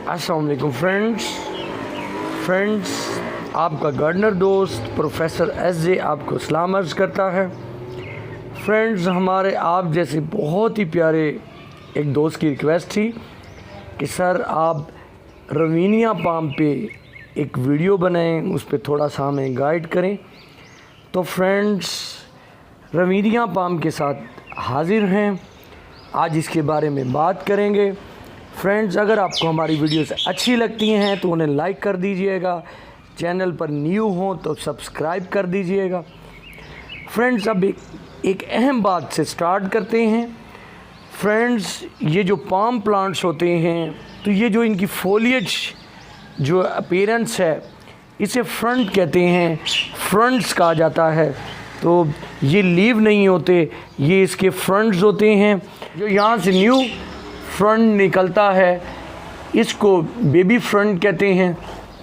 अस्सलाम वालेकुम फ्रेंड्स, आपका गार्डनर दोस्त प्रोफेसर एस.जे. आपको सलाम अर्ज़ करता है। फ्रेंड्स, हमारे आप जैसे बहुत ही प्यारे एक दोस्त की रिक्वेस्ट थी कि सर आप रवीनिया पाम पे एक वीडियो बनाएं, उस पर थोड़ा सा हमें गाइड करें। तो फ्रेंड्स, रवीनिया पाम के साथ हाज़िर हैं, आज इसके बारे में बात करेंगे। फ्रेंड्स, अगर आपको हमारी वीडियोस अच्छी लगती हैं तो उन्हें लाइक कर दीजिएगा, चैनल पर न्यू हो तो सब्सक्राइब कर दीजिएगा। फ्रेंड्स, अब एक अहम बात से स्टार्ट करते हैं। फ्रेंड्स, ये जो पाम प्लांट्स होते हैं तो ये जो इनकी फोलिएज जो अपीयरेंस है इसे फ्रंट कहते हैं, फ्रंट्स कहा जाता है। तो ये लीव नहीं होते, ये इसके फ्रंट्स होते हैं। जो यहाँ से न्यू फ्रंट निकलता है इसको बेबी फ्रंट कहते हैं।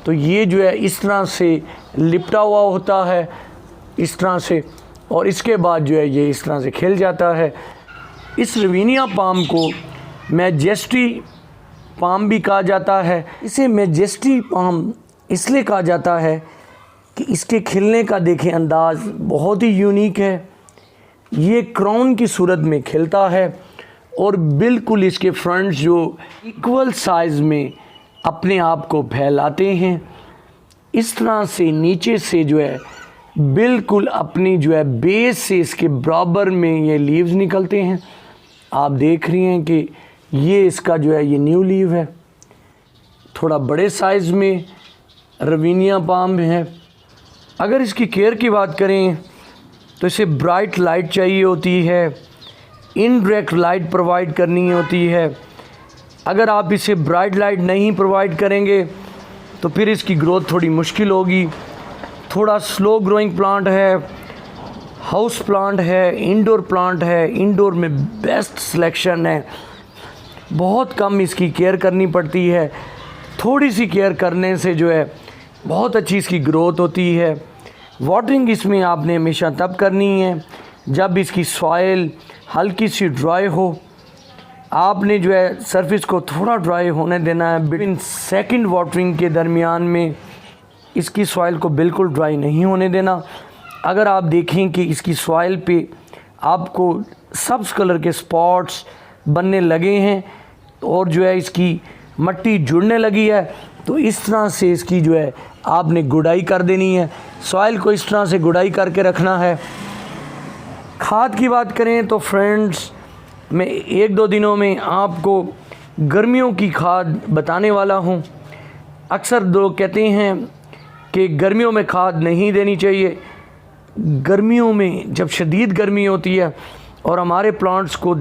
तो ये जो है इस तरह से लिपटा हुआ होता है, इस तरह से, और इसके बाद जो है ये इस तरह से खिल जाता है। इस रवीनिया पाम को मैजेस्टी पाम भी कहा जाता है। इसे मैजेस्टी पाम इसलिए कहा जाता है कि इसके खिलने का देखें अंदाज़ बहुत ही यूनिक है। ये क्राउन की सूरत में खिलता है और बिल्कुल इसके फ्रंट्स जो इक्वल साइज़ में अपने आप को फैलाते हैं। इस तरह से नीचे से जो है बिल्कुल अपनी जो है बेस से इसके बराबर में ये लीव्स निकलते हैं। आप देख रही हैं कि ये इसका जो है ये न्यू लीव है, थोड़ा बड़े साइज़ में रवीनिया पाम है। अगर इसकी केयर की बात करें तो इसे ब्राइट लाइट चाहिए होती है, इनडायरेक्ट लाइट प्रोवाइड करनी होती है। अगर आप इसे ब्राइट लाइट नहीं प्रोवाइड करेंगे तो फिर इसकी ग्रोथ थोड़ी मुश्किल होगी। थोड़ा स्लो ग्रोइंग प्लांट है, हाउस प्लांट है, इंडोर प्लांट है। इंडोर में बेस्ट सिलेक्शन है, बहुत कम इसकी केयर करनी पड़ती है। थोड़ी सी केयर करने से जो है बहुत अच्छी इसकी ग्रोथ होती है। वाटरिंग इसमें आपने हमेशा तब करनी है जब इसकी सॉइल हल्की सी ड्राई हो। आपने जो है सरफेस को थोड़ा ड्राई होने देना है। बिटवीन सेकंड वाटरिंग के दरमियान में इसकी सॉइल को बिल्कुल ड्राई नहीं होने देना। अगर आप देखें कि इसकी सॉइल पे आपको सब्ज़ कलर के स्पॉट्स बनने लगे हैं और जो है इसकी मट्टी जुड़ने लगी है, तो इस तरह से इसकी जो है आपने गुड़ाई कर देनी है। सॉइल को इस तरह से गुड़ाई करके रखना है। खाद की बात करें तो फ्रेंड्स, मैं 1-2 दिनों में आपको गर्मियों की खाद बताने वाला हूं। अक्सर लोग कहते हैं कि गर्मियों में खाद नहीं देनी चाहिए। गर्मियों में जब शदीद गर्मी होती है और हमारे प्लांट्स को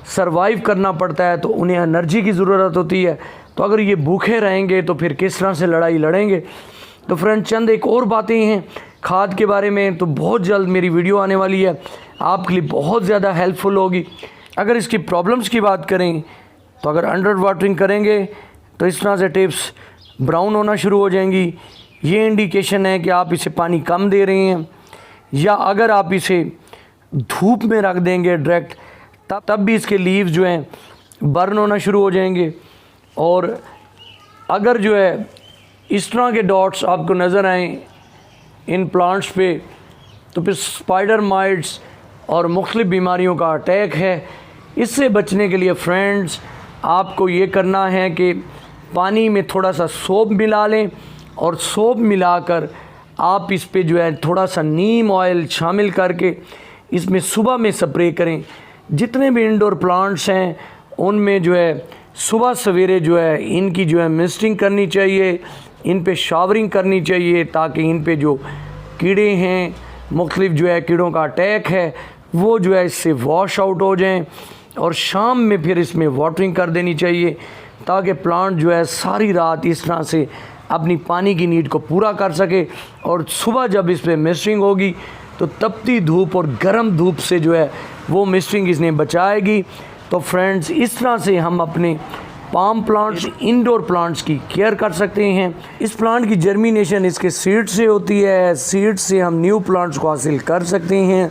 सरवाइव करना पड़ता है तो उन्हें एनर्जी की ज़रूरत होती है। तो अगर ये भूखे रहेंगे तो फिर किस तरह से लड़ाई लड़ेंगे। तो फ्रेंड, चंद एक और बातें हैं खाद के बारे में, तो बहुत जल्द मेरी वीडियो आने वाली है, आपके लिए बहुत ज़्यादा हेल्पफुल होगी। अगर इसकी प्रॉब्लम्स की बात करें तो अगर अंडर वाटरिंग करेंगे तो इस तरह से टिप्स ब्राउन होना शुरू हो जाएंगी। ये इंडिकेशन है कि आप इसे पानी कम दे रहे हैं। या अगर आप इसे धूप में रख देंगे डायरेक्ट, तब भी इसके लीव्स जो हैं बर्न होना शुरू हो जाएंगे। और अगर जो है इस तरह के डॉट्स आपको नज़र आएँ इन प्लांट्स पे, तो फिर स्पाइडर माइट्स और मुख्तलिफ बीमारियों का अटैक है। इससे बचने के लिए फ्रेंड्स, आपको ये करना है कि पानी में थोड़ा सा सोप मिला लें और सोप मिलाकर आप इस पे जो है थोड़ा सा नीम ऑयल शामिल करके इसमें सुबह में स्प्रे करें। जितने भी इंडोर प्लांट्स हैं उनमें जो है सुबह सवेरे जो है इनकी जो है मिस्टिंग करनी चाहिए, इन पे शावरिंग करनी चाहिए, ताकि इन पे जो कीड़े हैं, मुख्तलिफ जो है कीड़ों का अटैक है, वो जो है इससे वॉश आउट हो जाएं। और शाम में फिर इसमें वाटरिंग कर देनी चाहिए ताकि प्लांट जो है सारी रात इस तरह से अपनी पानी की नीड को पूरा कर सके। और सुबह जब इस पर मिस्टिंग होगी तो तपती धूप और गर्म धूप से जो है वो मिस्टिंग इसने बचाएगी। तो फ्रेंड्स, इस तरह से हम अपने पाम प्लांट्स, इंडोर प्लांट्स की केयर कर सकते हैं। इस प्लांट की जर्मिनेशन इसके सीड से होती है। सीड से हम न्यू प्लांट्स को हासिल कर सकते हैं।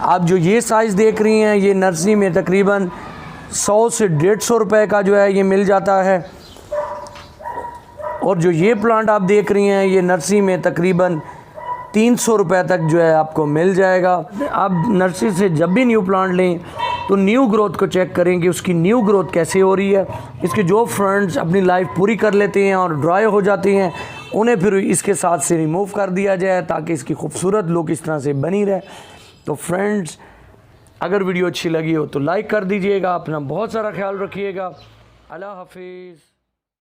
आप जो ये साइज़ देख रही हैं, ये नर्सरी में तकरीबन 100 से 150 रुपए का जो है ये मिल जाता है। और जो ये प्लांट आप देख रही हैं ये नर्सरी में तकरीबन 300 रुपये तक जो है आपको मिल जाएगा। आप नर्सरी से जब भी न्यू प्लांट लें तो न्यू ग्रोथ को चेक करें कि उसकी न्यू ग्रोथ कैसे हो रही है। इसके जो फ्रंट्स अपनी लाइफ पूरी कर लेते हैं और ड्राई हो जाते हैं उन्हें फिर इसके साथ से रिमूव कर दिया जाए ताकि इसकी खूबसूरत लुक इस तरह से बनी रहे। तो फ्रेंड्स, अगर वीडियो अच्छी लगी हो तो लाइक कर दीजिएगा। अपना बहुत सारा ख्याल रखिएगा। अल्लाह हाफिज़।